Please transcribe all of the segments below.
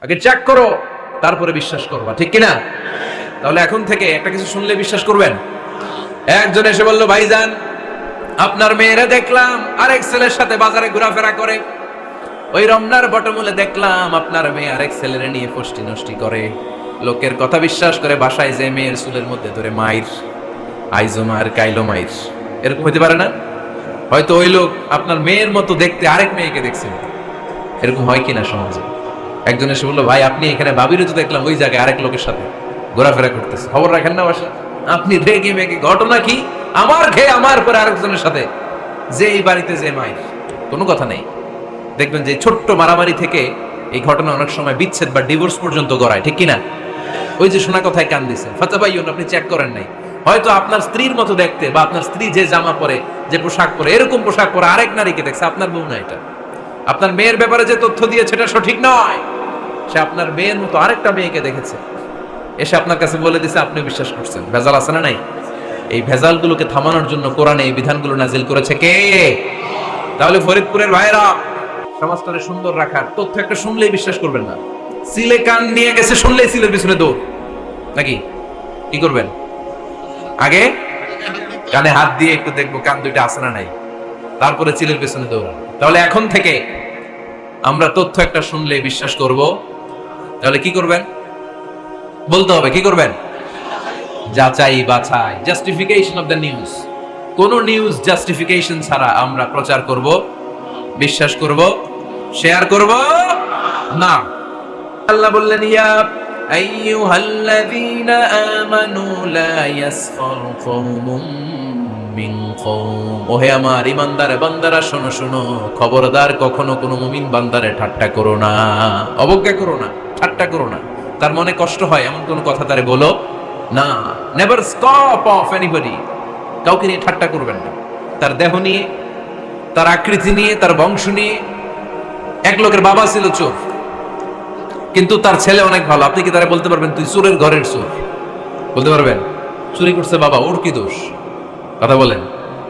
আগে চেক করো, তারপরে বিশ্বাস করবা, ঠিক কিনা? তাহলে এখন থেকে একটা কিছু শুনলে বিশ্বাস করবেন। একজন এসে বলল, ভাইজান আপনার মেয়েরা দেখলাম আরেক ছেলের সাথে বাজারে ঘোরাফেরা করে, ওই রমনার বটমূলে দেখলাম আপনার মেয়ে আরেক ছেলের নিয়ে ফষ্টি নষ্টি করে, লোকের কথা বিশ্বাস করে বাসায় যে মেয়ের চুলের মধ্যে ধরে মাইর, আইজো মার কাইলো মাইর, এরকম হতে পারে না? হয়তো ওই লোক আপনার মেয়ের মতো দেখতে আরেক মেয়েকে দেখছেন, এরকম হয় কিনা সমাজে? একজন এসে বললো, ভাই আপনি এখানে ভাবিরও তো দেখলাম ওই জায়গায় আরেক লোকের সাথে ঘোরাফেরা করতেছে, খবর রাখেন না বাসা? আপনি রেগে মেগে, ঘটনা কি? আমার খেয়ে আমার পরে আরেকজনের সাথে, যে এই বাড়িতে যে মাইর, কোনো কথা নেই। দেখবেন যে ছোট্ট মারামারি থেকে এই ঘটনা অনেক সময় বিচ্ছেদ বা ডিভোর্স পর্যন্ত গড়ায়, ঠিক কিনা? ওই যে শোনা কথায় কান দিছে, ফাতা ভাই আপনি চেক করেন নাই, হয়তো আপনার স্ত্রীর মতো দেখতে বা আপনার স্ত্রী যে জামা পরে, যে পোশাক পরে, এরকম পোশাক পরে আরেক নারীকে দেখছে, আপনার বউ না এটা। আপনার মেয়ের ব্যাপারে যে তথ্য দিয়েছে এটা সঠিক নয়, সে আপনার মেয়ের মতো আরেকটা মেয়েকে দেখেছে, এসে আপনার কাছে বলে দিছে, আপনি বিশ্বাস করছেন। ভেজাল আছে না নাই? এই ভেজালগুলোকে থামানোর জন্য কোরআনে এই বিধানগুলো নাজিল করেছে কে? তাহলে ফরিদপুরের ভাইরা, সমাজটাকে সুন্দর রাখার তথ্য একটা শুনলেই বিশ্বাস করবেন না। সিলে কান নিয়ে গেছে, শুনলেই সিলের পিছনে দৌড়, নাকি? কি করবেন? আগে কানে হাত দিয়ে একটু দেখবো কান দুইটা আছে না নাই, তারপরে চিলের পেছনে দৌড়ান। তাহলে এখন থেকে আমরা তথ্য একটা শুনলেই বিশ্বাস করব। তাহলে কি করবেন? বলতে হবে কি করবেন? যাচাই বাছাই, জাস্টিফিকেশন অফ দ্য নিউজ। কোন নিউজ জাস্টিফিকেশন ছাড়া আমরা প্রচার করব, বিশ্বাস করব, শেয়ার করব না। আল্লাহ বললেন, ইয়া আইয়ুহাল্লাযীনা আমানু লা ইয়াসখার কওমুম মিন কওম। ওহে আমার ঈমানদার বান্দারা, শোনো শোনো, খবরদার কখনো কোনো মুমিন বান্দারে ঠাট্টা করো না, অবজ্ঞা করো না, ঠাট্টা করো না। তার মনে কষ্ট হয় এমন কোন কথা তারে বলো না। Never scoff of anybody. কাউকে নিয়ে ঠাট্টা করবেন না, তার দেহ নিয়ে, তার আকৃতি নিয়ে, তার বংশ নিয়ে। এক লোকের বাবা ছিল চোর, কিন্তু তার ছেলে অনেক ভালো। আপনি কি তারা বলতে পারবেন তুই চোরের ঘরের চোর? বলতে পারবেন? চুরি করছে বাবা, ওর কি দোষ? কথা বলেন।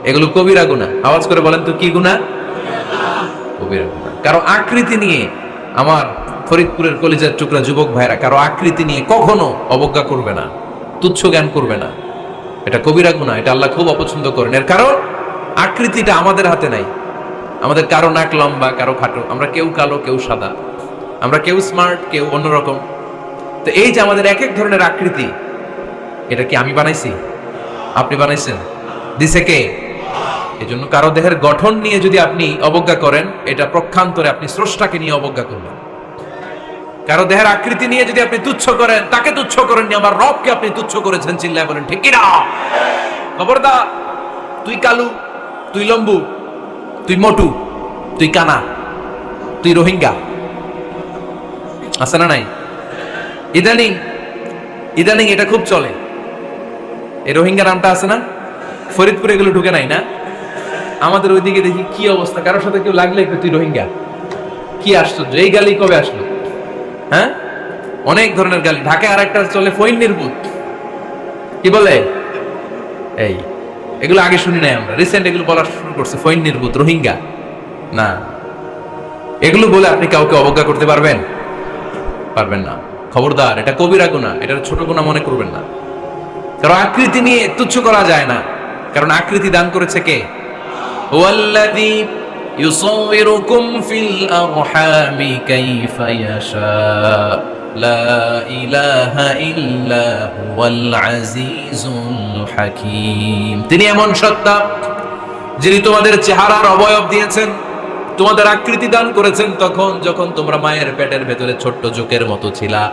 এগুলো কবিরা গুনাহ। আওয়াজ করে বলেন তো কি গুনাহ? কবিরা গুনাহ। কারো আকৃতি নিয়ে, আমার ফরিদপুরের কলিজার টুকরা যুবক ভাইরা, কারো আকৃতি নিয়ে কখনো অবজ্ঞা করবে না, তুচ্ছ জ্ঞান করবে না। এটা কবিরা গুনাহ, এটা আল্লাহ খুব অপছন্দ করেন। এর কারণ আকৃতিটা আমাদের হাতে নাই। আমাদের কারো নাক লম্বা, কারো খাটো, আমরা কেউ কালো, কেউ সাদা, আমরা কেউ স্মার্ট, কেউ অন্যরকম। তো এই যে আমাদের এক এক ধরনের আকৃতি, এটা কি আমি বানাইছি? আপনি বানাইছেন? দিছে কে? এই জন্য কারো দেহের গঠন নিয়ে যদি আপনি অবজ্ঞা করেন, এটা প্রক্ষান্তরে আপনি স্রষ্টাকে নিয়ে অবজ্ঞা করবেন। কারো দেহের আকৃতি নিয়ে যদি আপনি তুচ্ছ করেন, তাকে তুচ্ছ করেননি, আমার রবকে আপনি তুচ্ছ করেছেন। চিল্লায় বলেন ঠিক কিনা? খবরদার, তুই কালু, তুই লম্বু, তুই মোটু, তুই কানা, তুই রোহিঙ্গা, আছে না নাই? ইদানিং ইদানিং এটা খুব চলে। এই রোহিঙ্গা নামটা আছে না? ফরিদপুরে এগুলো ঢুকে নাই না? আমাদের ওইদিকে দেখি কি অবস্থা, কারোর সাথে কেউ লাগলে তুই রোহিঙ্গা। কি আশ্চর্য, এই গালি কবে আসলো? হ্যাঁ, অনেক ধরনের গালি। ঢাকায় আর একটা চলে ফইন নির্বুত, কি বলে? এই এগুলো আগে শুনি নাই আমরা, রিসেন্ট এগুলো বলা শুরু করছে, ফইন নির্বুত, রোহিঙ্গা। না, এগুলো বলে আপনি কাউকে অবজ্ঞা করতে পারবেন? পারবেন না। খবরদার, এটা কবিরা গুনাহ, এটা ছোট গুনাহ মনে করবেন না। কারণ আকৃতি নিয়ে তুচ্ছ করা যায় না, কারণ আকৃতি দান করেছে কে? ওয়াল্লাযী ইউসাউবিরুকুম ফিল আরহামি কাইফা ইয়াশা, লা ইলাহা ইল্লা হুয়াল আজিজুল হাকীম। তিনি এমন সত্তা, যিনি তোমাদের চেহারার অবয়ব দিয়েছেন, তোমাদের আকৃতি দান করেছেন তখন যখন তোমরা মায়ের পেটের ভেতরে ছোট্ট জোকের মতো ছিলা।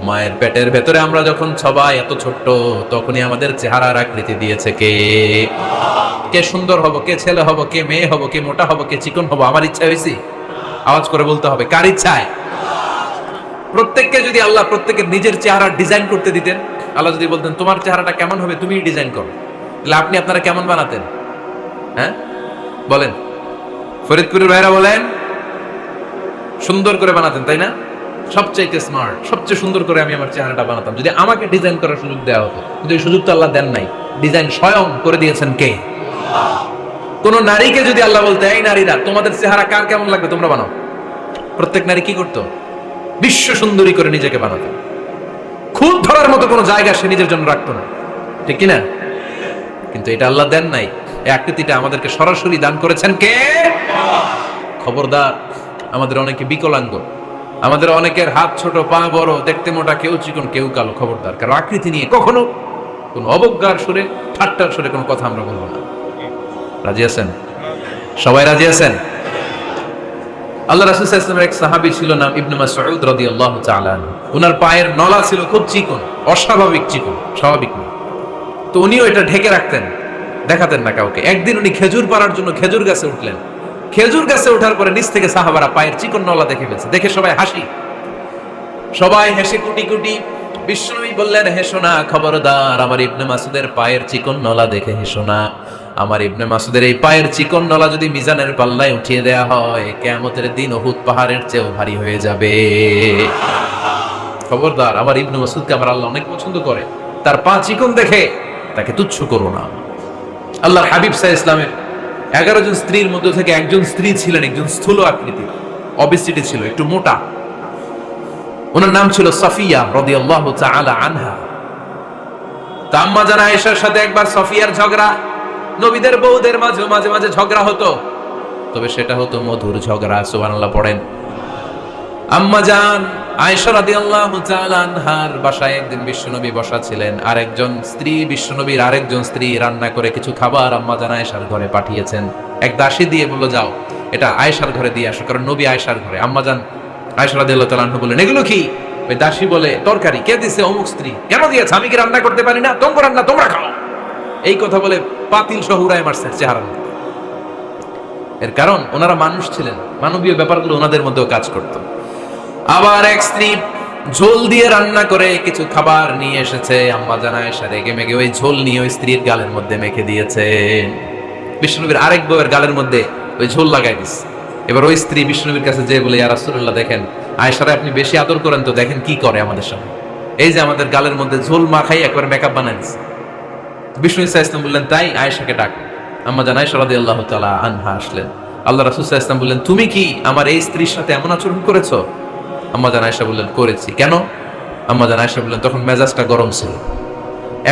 মায়ের পেটের ভেতরে আমরা যখন সবাই এত ছোট্ট, তখনই আমাদের চেহারার আকৃতি দিয়েছে কে? কে সুন্দর হব, কে ছেলে হব, কে মেয়ে হব, কে মোটা হব, কে চিকন হব, আমার ইচ্ছা হয়েছে? আওয়াজ করে বলতে হবে, কার ইচ্ছায়? প্রত্যেককে যদি আল্লাহ প্রত্যেকের নিজের চেহারা ডিজাইন করতে দিতেন, আল্লাহ যদি বলতেন তোমার চেহারাটা কেমন হবে তুমি ডিজাইন করো, তাহলে আপনি আপনারা কেমন বানাতেন? হ্যাঁ বলেন, ফরিদপুরের ভাইরা বলেন, সুন্দর করে বানাতেন, তাই না? সবচেয়ে স্মার্ট, সবচেয়ে সুন্দর করে আমি আমার চেহারাটা বানাতাম যদি আমাকে ডিজাইন করার সুযোগ দেওয়া হতো। কিন্তু এই সুযোগ তো আল্লাহ দেন নাই। ডিজাইন স্বয়ং করে দিয়েছেন কে? কোন নারীকে যদি আল্লাহ বলতে, এই নারীরা তোমাদের চেহারা কার কেমন লাগবে তোমরা বানাও, প্রত্যেক নারী কি করতো? বিশ্ব সুন্দরী করে নিজেকে বানাতেন। খুদ ধরার মতো কোনো জায়গা সে নিজের জন্য রাখতো না, ঠিক কিনা? কিন্তু এটা আল্লাহ দেন নাই, এই আকৃতিটা আমাদেরকে সরাসরি দান করেছেন কে? খবরদার, আমাদের অনেকে বিকলাঙ্গ, আমাদের অনেকের হাত ছোট, পা বড়, দেখতে মোটা, কেউ চিকন কেউ কালো। খবরদার, কারণ আকৃতি নিয়ে কখনো কোনো অবজ্ঞার সুরে, ঠাট্টার সুরে কোনো কথা আমরা বলবো না। রাজি আছেন? সবাই রাজি আছেন? আল্লাহ রাসূল সাল্লাল্লাহু আলাইহি ওয়াসাল্লামের এক সাহাবী ছিল, নাম ইবনে মাসউদ রাদিয়াল্লাহু তাআলা আনহু। ওনার পায়ের নলা ছিল খুব চিকন, অস্বাভাবিক চিকন, স্বাভাবিক না। তো উনিও এটা ঢেকে রাখতেন, দেখাতেন না কাউকে। একদিন উনি খেজুর পাড়ার জন্য খেজুর গাছে উঠলেন। খেজুর গাছে ওঠার পরে নিচ থেকে সাহাবারা পায়ের চিকন নলা দেখে ফেলছে। দেখে সবাই হাসি, সবাই হেসে কুটি কুটি। বিশ্বনবী বললেন, হেসো না, খবরদার, আমার ইবনে মাসুদের পায়ের চিকন নলা দেখে হেসো না। আমার ইবনে মাসুদের এই পায়ের চিকন নলা যদি মিজানের পাল্লায় উঠিয়ে দেয়া হয়, কিয়ামতের দিন উহুদ পাহাড়ের চেয়েও ভারী হয়ে যাবে। খবরদার, আমার ইবনে মাসুদকে আমার আল্লাহ অনেক পছন্দ করে, তার পা চিকন দেখে তাকে তুচ্ছ করো না। আল্লাহর হাবিব সাল্লাল্লাহু আলাইহি ওয়াসাল্লামের 11 জন স্ত্রীর মধ্যে থেকে একজন স্ত্রী ছিলেন একজন স্থূল আকৃতির, অবেসিটি ছিল, একটু মোটা। ওনার নাম ছিল সাফিয়া রাদিয়াল্লাহু তাআলা আনহা। তা আম্মা জান আয়েশার সাথে একবার সাফিয়ার ঝগড়া। নবীদের বউদের মাঝে মাঝে মাঝে ঝগড়া হতো, তবে সেটা হতো মধুর ঝগড়া। সুবহানাল্লাহ পড়েন। আম্মা জান আয়েশা রাদিয়াল্লাহু তাআলা আনহার বাসায় একদিন বিশ্বনবী বসা ছিলেন, আরেকজন স্ত্রী, বিশ্বনবীর আরেকজন স্ত্রী রান্না করে কিছু খাবার আম্মা জান আয়েশার ঘরে পাঠিয়েছেন। এক দাসী দিয়ে বলল, যাও এটা আয়েশার ঘরে দিয়ে আসো, কারণ নবী আয়েশার ঘরে। আম্মা জান আয়েশা রাদিয়াল্লাহু তাআলা আনহা বললেন, এগুলো কি? ওই দাসী বলে, তরকারি। কে দিছে? অমুক স্ত্রী। কেন দিয়েছে? আমি কি রান্না করতে পারি না? তোমরা রান্না তোমরা খাও। এই কথা বলে পাতিল সহ উড়ায় মারছে চেহারা। এর কারণ ওনারা মানুষ ছিলেন, মানবীয় ব্যাপারগুলো ওনাদের মধ্যেও কাজ করতো। আবার এক স্ত্রী ঝোল দিয়ে রান্না করে কিছু খাবার নিয়ে এসেছে। আম্মা জান আয়েশা রেগে মেগে ওই ঝোল নিয়ে ওই স্ত্রীর গালের মধ্যে মেখে দিয়েছেন। বিশ্বনবীর আরেক বউয়ের গালের মধ্যে ওই ঝোল লাগাই দিচ্ছে। এবার ওই স্ত্রী বিশ্বনবীর কাছে যেয়ে বলে, ইয়া রাসূলুল্লাহ, দেখেন আয়েশারে আপনি বেশি আদর করেন তো, দেখেন কি করে আমাদের সাথে। এই যে আমাদের গালের মধ্যে ঝোল মাখাই একবার মেকআপ বানাই দিচ্ছে। বিষ্ণু সাল্লাল্লাহু আলাইহি ওয়াসাল্লাম বললেন, তাই? আয়েশাকে ডাক। আম্মা জান আয়েশা রাদিয়াল্লাহু তাআলা আনহা আসলেন। আল্লাহ রাসূল সাল্লাল্লাহু আলাইহি ওয়াসাল্লাম বললেন, তুমি কি আমার এই স্ত্রীর সাথে এমন আচরণ করেছো? আম্মা জান আয়েশা বললেন, করেছি। কেন? আম্মা জান আয়েশা বললেন, তখন মেজাজটা গরম ছিল,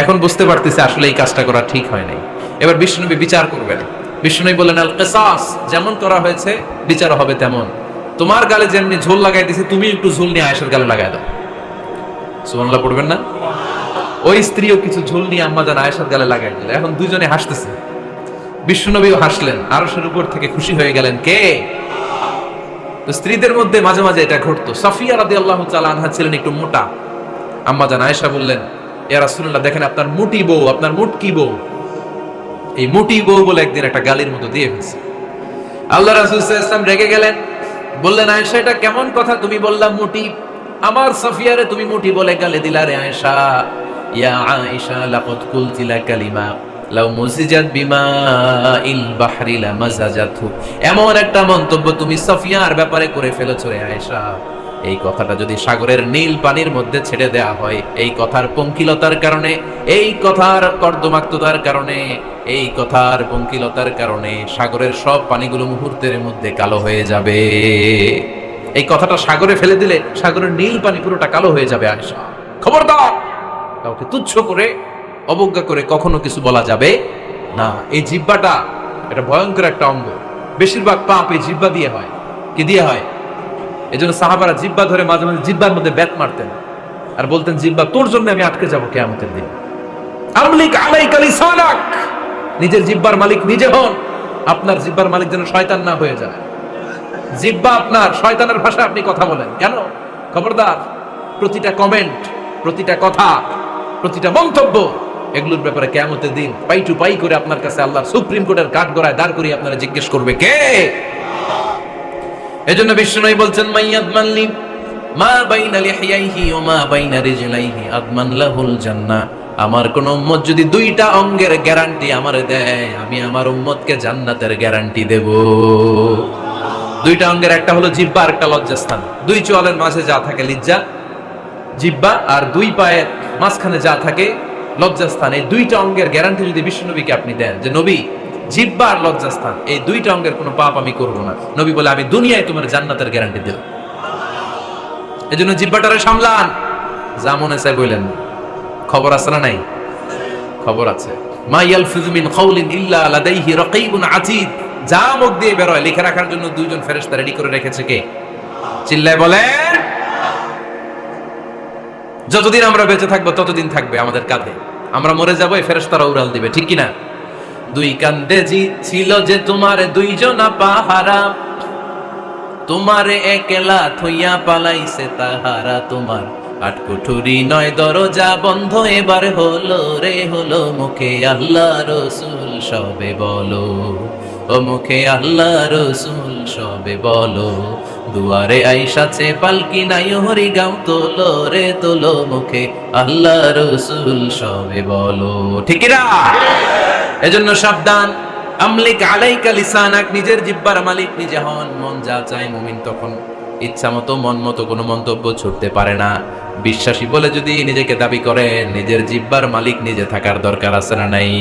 এখন বুঝতে পারতেছি আসলে এই কাজটা করা ঠিক হয় নাই। এবার বিশ্বনবী বিচার করবেন। বিশ্বনবী বললেন, আল কিসাস, যেমন করা হয়েছে বিচার হবে তেমন। তোমার গালে যেমনি ঝোল লাগাই দিয়েছে, তুমি একটু ঝোল নিয়ে আয়েশার গালে লাগাই দাও। সুবহানাল্লাহ পড়বেন না? ওই স্ত্রীও কিছু ঝোল নিয়ে আম্মা জান আয়েশার গালে লাগাই দিল। এখন দুজনে হাসতেছে, বিশ্বনবীও হাসলেন, আরশের উপর থেকে খুশি হয়ে গেলেন। কে? তো স্ত্রীদের মধ্যে মাঝে মাঝে এটা ঘটতো। সাফিয়া রাদিয়াল্লাহু তাআলা আনহা ছিলেন একটু মোটা। আম্মা জান আয়েশা বললেন, ইয়া রাসূলুল্লাহ, দেখেন আপনার মুটি বউ, আপনার মুটকি বউ, এই মুটি বউ বলে একদিন একটা গালির মতো দিয়ে ফেলছে। আল্লাহ রাসূল সাল্লাল্লাহু আলাইহি ওয়াসাল্লাম রেগে গেলেন, বললেন, আয়েশা এটা কেমন কথা? তুমি বললা মুটি, আমার সাফিয়ারে তুমি মুটি বলে গালি দিলা রে আয়েশা। ইয়া আয়েশা লাকাদ কুলতি লা কালিমা লাউ মুজিজাত বিমাইল বাহরি লামাজাজাতহু। এমন একটা মন্তব্য তুমি সাফিয়ার ব্যাপারে করে ফেলেছো রে আয়েশা, এই কথাটা যদি সাগরের নীল পানির মধ্যে ছেড়ে দেয়া হয়, এই কথার পঙ্কিলতার কারণে, এই কথার কর্দমাক্ততার কারণে, এই কথার পঙ্কিলতার কারণে সাগরের সব পানিগুলো মুহূর্তের মধ্যে কালো হয়ে যাবে। এই কথাটা সাগরে ফেলে দিলে সাগরের নীল পানি পুরোটা কালো হয়ে যাবে। আয়েশা, খবরদার, কাউকে তুচ্ছ করে, অবজ্ঞা করে কখনো কিছু বলা যাবে না। এই জিহ্বাটা এটা ভয়ঙ্কর একটা অঙ্গ। বেশিরভাগ পাপ এই জিহ্বা দিয়ে হয়। কি দিয়ে হয়? এজন্য সাহাবারা জিহ্বা ধরে মাঝে মাঝে জিহ্বার মধ্যে ব্যাট মারতেন আর বলতেন, জিহ্বা তোর জন্য আমি আটকে যাবো কিয়ামতের দিন। আমলিক আলাইকা লিসানাক, নিজের জিহ্বার মালিক নিজে হন, আপনার জিহ্বার মালিক যেন শয়তান না হয়ে যায়। জিহ্বা আপনার, শয়তানের ভাষায় আপনি কথা বলেন কেন? খবরদার, প্রতিটা কমেন্ট, প্রতিটা কথা, প্রতিটা মন্তব্য, এগুলোর ব্যাপারে কিয়ামতের দিন পাই টু পাই করে আপনার কাছে আল্লাহর সুপ্রিম কোর্টের কাঠগড়ায় দাঁড় করিয়ে আপনারা জিজ্ঞেস করবে, কে? এজন্য বিষ্ণু বলছেন, মাইয়াদমানলি মা বাইনা লিহিয়াইহি ওয়া মা বাইনা রিজলাইহি আদমান লাহুল জান্নাহ। আমার কোন উম্মত যদি দুইটা অঙ্গের গ্যারান্টি আমারে দেয়, আমি আমার উম্মতকে জান্নাতের গ্যারান্টি দেব। দুইটা অঙ্গের, একটা হলো জিহ্বা আর একটা লজ্জাস্থান। দুই চোয়ালের মাঝে যা থাকে লিজ্জা, জিহ্বা, আর দুই পায়ের মাঝখানে যা থাকে লজ্জাস্থান। এই দুইটা অঙ্গের গ্যারান্টি যদি বিশ্বনবীকে আপনি দেন, যে নবী জিহ্বা আর লজ্জাস্থান এই দুইটা অঙ্গের কোনো পাপ আমি করব না, নবী বলে, আমি দুনিয়ায় তোমার জান্নাতের গ্যারান্টি দেব। এজন্য জিহ্বাটারে সামলান, যা মনে চায় বললেন। খবর আছে না নাই? খবর আছে। মা ইয়ালফিযু মিন কাউলিন ইল্লা লাদাইহি রাকীবুন আতীদ। যা মুখ দিয়ে বের হয় লিখে রাখার জন্য দুইজন ফেরেশতা রেডি করে রেখেছে কে? চিল্লায় বলেন। যতদিন আমরা বেঁচে থাকবো ততদিন থাকবে আমাদের কাঁধে। আমরা মরে যাবো, এই ফেরেশতারা উড়াল দিবে, ঠিক কি না? দুই কান্দে জি ছিল যে তোমার দুইজনা পাহারা, তোমারে একলা থইয়া পালাইছে তাহারা। তোমার আট কুঠুরি নয় দরজা বন্ধ এবার হলো রে হলো, মুখে আল্লাহ রসুল সবে বলো, ও মুখে আল্লাহ রসুল সবে বলো। দুয়ারে আইসাছে পালকি নাই হরি গাও তোলো রে তোলো, মুখে আল্লাহ রসুল সবে বলো। ঠিক না? এজন্য সাবধান। আমলিক আলাইকা লিসানাক, নিজের জিহ্বার মালিক নিজে হন। মন যা চায় মুমিন তখন ইচ্ছা মতো মন মতো কোনো মন্তব্য ছুটতে পারে না। বিশ্বাসী বলে যদি নিজেকে দাবি করেন, নিজের জিহ্বার মালিক নিজে থাকার দরকার আছে না নাই?